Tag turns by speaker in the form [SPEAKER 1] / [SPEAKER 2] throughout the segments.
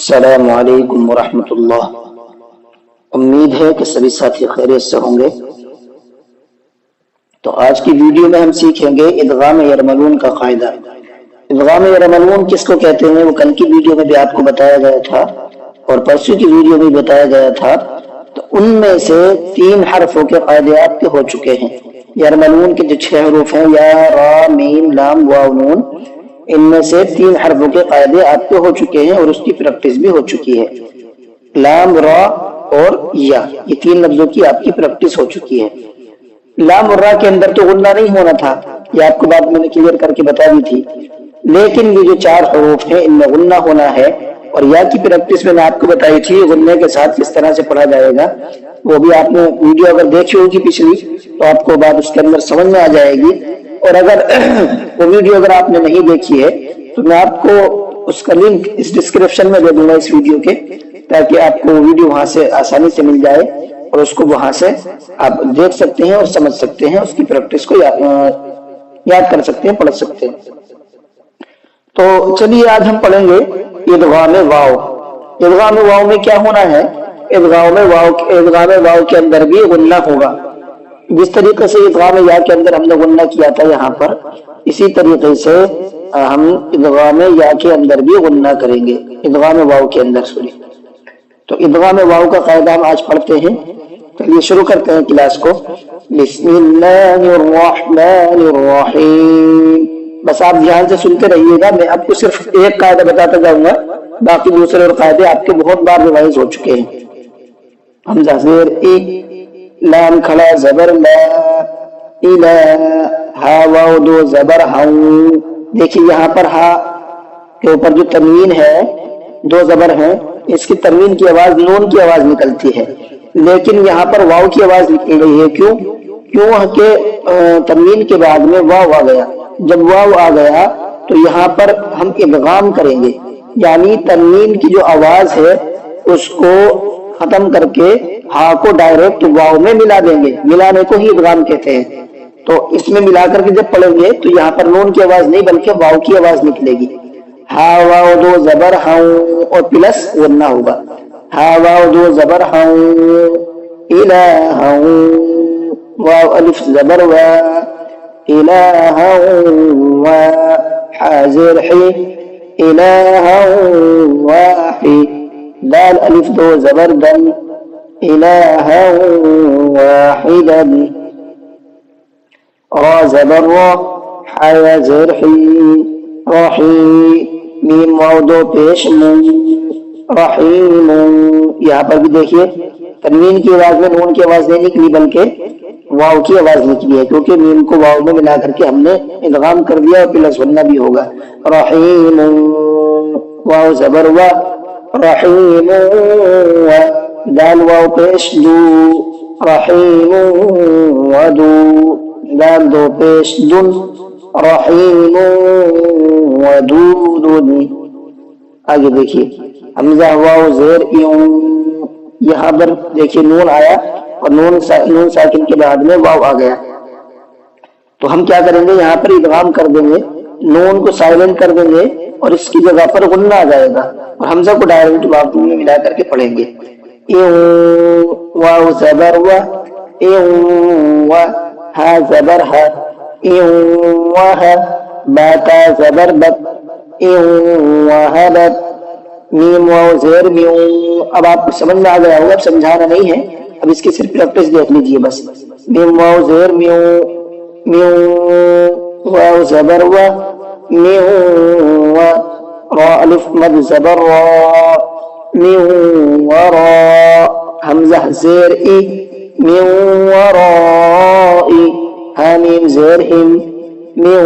[SPEAKER 1] अस्सलामु अलैकुम वरहमतुल्लाह। उम्मीद है कि सभी साथी खैरियत से होंगे। तो आज की वीडियो में हम सीखेंगे इदगाम यरमलून का कायदा। इदगाम यरमलून किसको कहते हैं वो कल की वीडियो में भी आपको बताया गया था और परसों की वीडियो में बताया गया था। तो उनमें से 3 हरफों के कायदे आपके हो चुके हैं। यरमलून के जो 6 हरूफ हैं या रा मीम लाम वाव नून, इनमें से 3 हरफों के कायदे आपके हो चुके हैं और उसकी प्रैक्टिस भी हो चुकी है। लाम रा और या, ये 3 लफ्जों की आपकी प्रैक्टिस हो चुकी है। लाम और रा के अंदर तो गुन्ना नहीं होना था, ये आपको बात मैंने क्लियर करके बता दी थी, लेकिन ये जो 4 हरूफ हैं इनमें गुन्ना होना है। और या की प्रैक्टिस मैंने आपको बताई थी गुन्ने के साथ किस तरह से पढ़ा जाएगा, वो भी आपने वीडियो अगर देखी होगी पिछली तो आपको बात उसके अंदर समझ में आ जाएगी। और अगर वो वीडियो अगर आपने नहीं देखी है तो मैं आपको उसका लिंक इस डिस्क्रिप्शन में दे दूंगा इस वीडियो के, ताकि आपको वीडियो वहां से आसानी से मिल जाए और उसको वहां से आप देख सकते हैं और समझ सकते हैं, उसकी प्रैक्टिस को याद कर सकते हैं, पढ़ सकते हैं। तो चलिए आज हम पढ़ेंगे इदगाम वाव। इदगाम वाव में क्या होना है, इदगाम वाव के अंदर भी गुन्ना होगा। जिस तरीके से इदगाम या के अंदर हमने गुन्ना किया था यहाँ पर, इसी तरीके से हम इदगाम या के अंदर भी गुन्ना करेंगे, इदगाम वाव के अंदर सॉरी। तो इदगाम वाव का कायदा हम आज पढ़ते हैं। चलिए शुरू करते हैं क्लास को। बिस्मिल्लाहिर्रहमानिर्रहीम। बस आप ध्यान से सुनते रहिएगा, मैं आपको सिर्फ एक कायदा बताता जाऊंगा, बाकी दूसरे और कायदे आपके बहुत बार रिवाइज हो चुके हैं। हमजा ज़ेर ई, लाम खड़ा जबर ला, इला, हा वाव दो जबर हाउ। देखिए यहाँ पर हा के ऊपर जो तनवीन है, 2 जबर हैं, इसकी तनवीन की आवाज नून की आवाज निकलती है, लेकिन यहाँ पर वाव की आवाज निकल रही है। क्यों? क्यों के तनवीन के बाद में वाव आ गया। जब वाव आ गया तो यहाँ पर हम इदगाम करेंगे, यानी तनवीन की जो आवाज है उसको खत्म करके हा को डायरेक्ट वाव में मिला देंगे। मिलाने को ही इदगाम कहते हैं। तो इसमें मिलाकर के जब पढ़ेंगे तो यहाँ पर नून की आवाज नहीं बल्कि वाव की आवाज निकलेगी। हा वाव दो जबर हाउ और प्लस गुन्ना होगा। हा वाव दो जबर हाउ, इला हाउ, वाव अलिफ जबर वा, इला हाउ वा, हाजिर ही, इला हाउ वाही, दाल अलिफ दो जबर दन, इला हाउ वाहिदन, रा जबर रा, हाजिर ही, रही, मीम वाव दो पेश मुन, रहीम। यहाँ पर भी देखिए तनवीन की आवाज में नून की आवाज नहीं निकली बल्कि वाव की आवाज निकली है, क्योंकि मीम को वाव में मिला करके हमने इदगाम कर दिया और प्लस वन्ना भी होगा। रहीम, वाव जबर वा, रहीम वा, दाल वाव पेश दू, रहीम वदू, दाल दो पेश दुन, रहीम वदूदुन। आगे देखिए हमजा वाव ज़ेर यूं, यहाँ पर देखिए नून आया और नून साकिन के बाद में वाव आ गया। तो हम क्या करेंगे, यहाँ पर इदगाम कर देंगे, नून को साइलेंट कर देंगे और इसकी जगह पर गुन्ना आ जाएगा और हमजा को डायरेक्ट वाव में मिला करके पढ़ेंगे। वाव ज़बर वा, वा, हा ज़बर हा, वाह, बाता ज़बर बत, वहबत, मीम वाव ज़ेर म्यू। अब आपको समझ में आ गया होगा, अब समझाना नहीं है, अब इसकी सिर्फ प्रैक्टिस देख लीजिए बस। मीम वाव ज़ेर म्यू, म्यू, वाव ज़बर वा, म्यू वा, रा अलिफ मद ज़बर रा, म्यू वरा, हमज़ा ज़ेर ई, म्यू वराई, हा मीम ज़ेर हिम, म्यू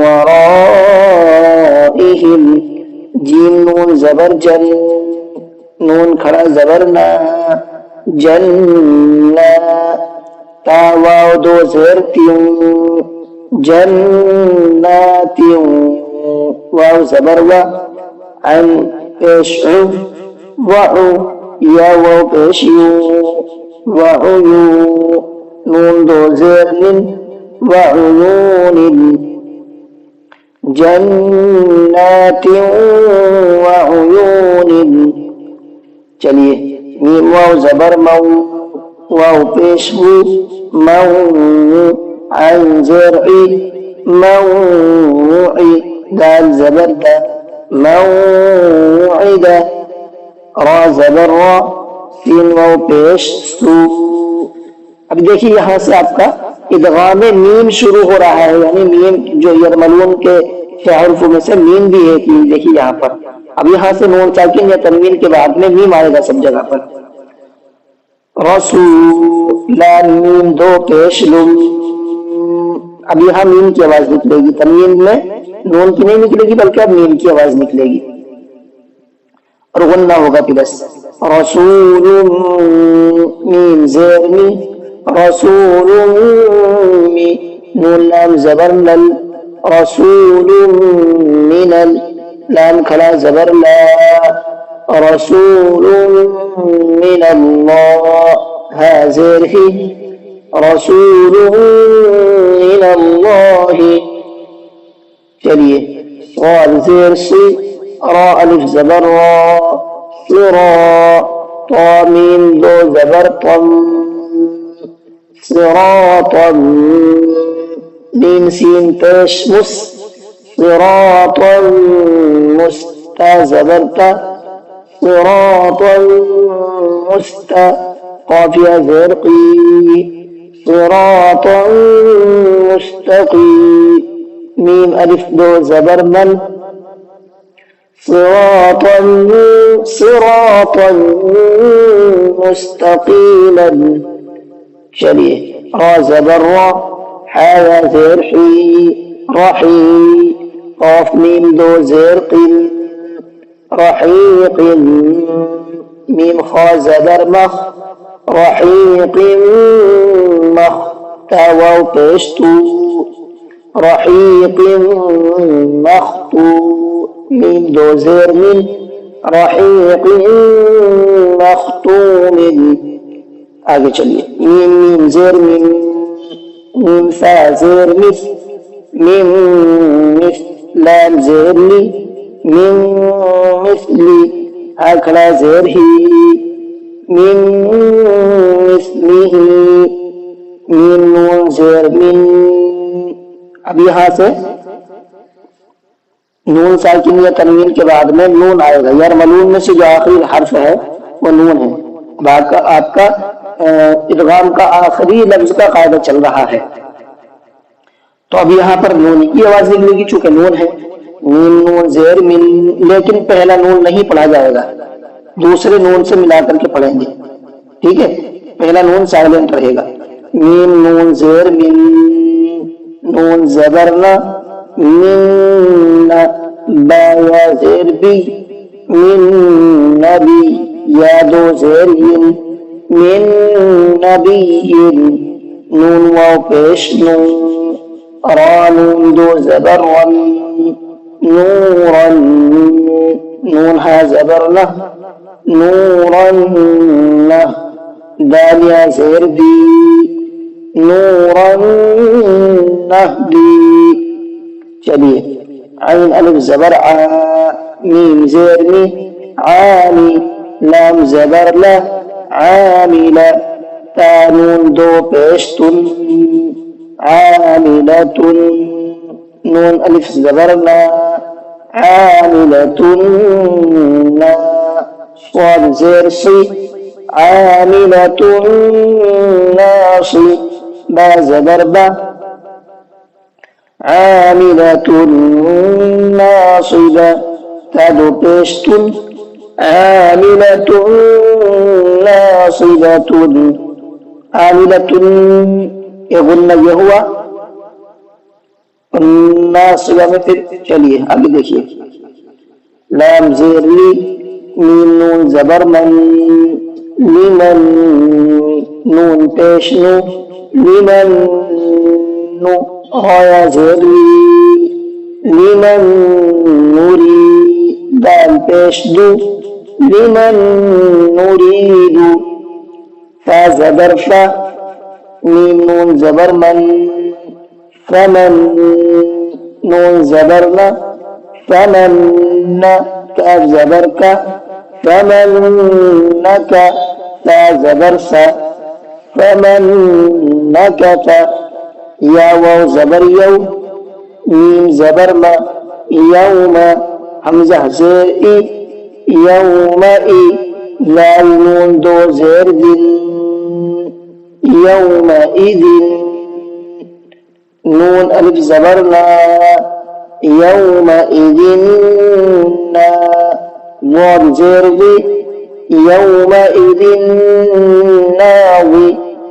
[SPEAKER 1] वराइहिम, जीम नून जबर जन, नून खड़ा जबर ना, जन्ना, ता वाव दो ज़ेर त्यूं, जन्नात्यूं, वाव जबर वा, अन पेश उ, वउ, या वाव पेश यू, वउयू, नून दो ज़ेर निन, वउयूनिन, جنات وعیون. چلیے میم واو زبر مو، واو پیش بو، مو، عین زرعی، موعی، دال زبر دا، موعدہ، را زبر را، سین واو پیش سو. اب دیکھیے یہاں سے آپ کا ادغام میم شروع ہو رہا ہے، یعنی میم جو یرملون کے حروف میں سے میم بھی ہے. دیکھیے یہاں پر اب یہاں سے نون ساکن یا تنوین کے بعد میں میم آئے گا سب جگہ پر. رسول، لام میم دو پیش لم. اب یہاں میم کی آواز نکلے گی، تنوین میں نون کی نہیں نکلے گی بلکہ اب میم کی آواز نکلے گی اور غنہ ہوگا پلس. رسول میم زیر می، رسول می، نون لام زبر لل، رسول من ال، لام کھڑا زبر لا، رسول من اللہ، ہا زیر ہی، رسول من اللہ. چلیے صاد زیر سی، را الف زبر را، سرا، طا میم دو زبر طم، صراطا، میم سین پیش مس، صراطا مستا زبر تا، صراطا مستا، قافیہ زیر قی، صراطا مستقی، میم الف دو زبر من، صراطا مستقیما. چلیے را زبر را، حا زیر حی، رحی، قاف میم دو زیر قل، رحیق، میم خا زبر مخ، رحیق مخ، تا واو پیش تو، رحیق مختو، میم دو زیر من، رحیق مختوم. آگے چلیے میم میم زیر من، میم فا زیر مف، میم مف، لام زیر لی، میم مثلی، ہا کھڑا زیر ہی، میم مثلی، میم نون زیر من. اب یہاں سے نون ساکن یا تنوین کے بعد میں نون آئے گا. یرملون میں سے جو آخری حرف ہے وہ نون ہے. اب آپ کا ادغام کا آخری لفظ کا قاعدہ چل رہا ہے. تو اب یہاں پر نون کی آواز نکلے گی چونکہ نون ہے، میم نون زیر من، لیکن پہلا نون نہیں پڑھا جائے گا، دوسرے نون سے ملا کر کے پڑھیں گے. ٹھیک ہے، پہلا نون سائلنٹ رہے گا. میم نون زیر من، نون زبر نہ، من، با یا زیر بی، من نبی، یا دو زیر ین، من نبی، نون واو پیش نو، را نون دو زبر ون، نورن، نون ہا زبر نہ، نورن نہ، دال یا زیر دی، نورن نہدی. چلیے عین الف زبر آ، میم زیر می، عامی، لام زبر لا، عاملہ، تا نون دو پیش تن، عاملۃ، نون الف زبر لا، عاملۃ لا، صاد زیر سی، عاملۃ ناصی، با زبر با، عاملۃ ناصبہ، تا دو پیش تن، عاملۃ ناصبۃ، عاملۃ یہ غنہ یہ ہوا ناصبہ میں. پھر چلیے آگے دیکھیے، لام زیر لی، میم نون زبر من، لمن، نون پیش نو، لمن نو، آیا زیر لی، لمن نوری، دال پیش دو، لمن نريد، فا زبر فا، میم نون زبر من، فمن، نون زبر نا، فمن کاف زبر کا، فمن کا، تا زبر سا، فمن نکتا، یا واو زبر یو، میم زبر ما، یوم حمزہ زیر ای، یوم ای، لام نون دو زیر دن، یوم ایدن، نون الف زبر نا، یوم ایدن نا، واو زیر وی، یوم ایدن ناوی،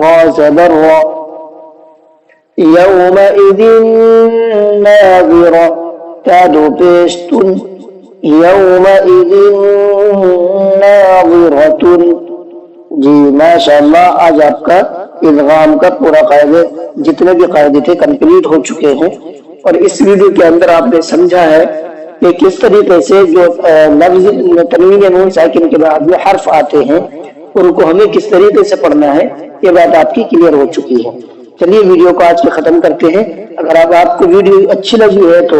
[SPEAKER 1] را زبر را، یوم ایدن ناظرہ، تادو پیشتن، یوم ایدن ناظرۃ۔ جی ماشاءاللہ آج آپ کا ادغام کا پورا قاعدے جتنے بھی قاعدے تھے کمپلیٹ ہو چکے ہیں، اور اس ویڈیو کے اندر آپ نے سمجھا ہے کہ کس طریقے سے جو لفظ تنوین نون ساکن کے بعد میں حرف آتے ہیں ان کو ہمیں کس طریقے سے پڑھنا ہے، یہ بات آپ کی کلیئر ہو چکی ہے۔ چلیے ویڈیو کو آج کے ختم کرتے ہیں۔ اگر آپ کو ویڈیو اچھی لگی ہے تو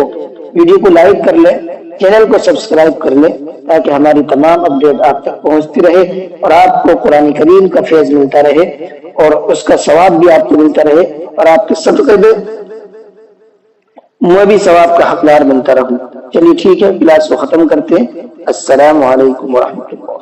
[SPEAKER 1] ویڈیو کو لائک کر لیں، چینل کو سبسکرائب کر لیں تاکہ ہماری تمام اپڈیٹ آپ تک پہنچتی رہے اور آپ کو قرآن کریم کا فیض ملتا رہے اور اس کا ثواب بھی آپ کو ملتا رہے، اور آپ کے صدقے میں میں بھی ثواب کا حقدار بنتا رہوں۔ چلیے ٹھیک ہے، کلاس کو ختم کرتے ہیں۔ السلام علیکم ورحمۃ اللہ۔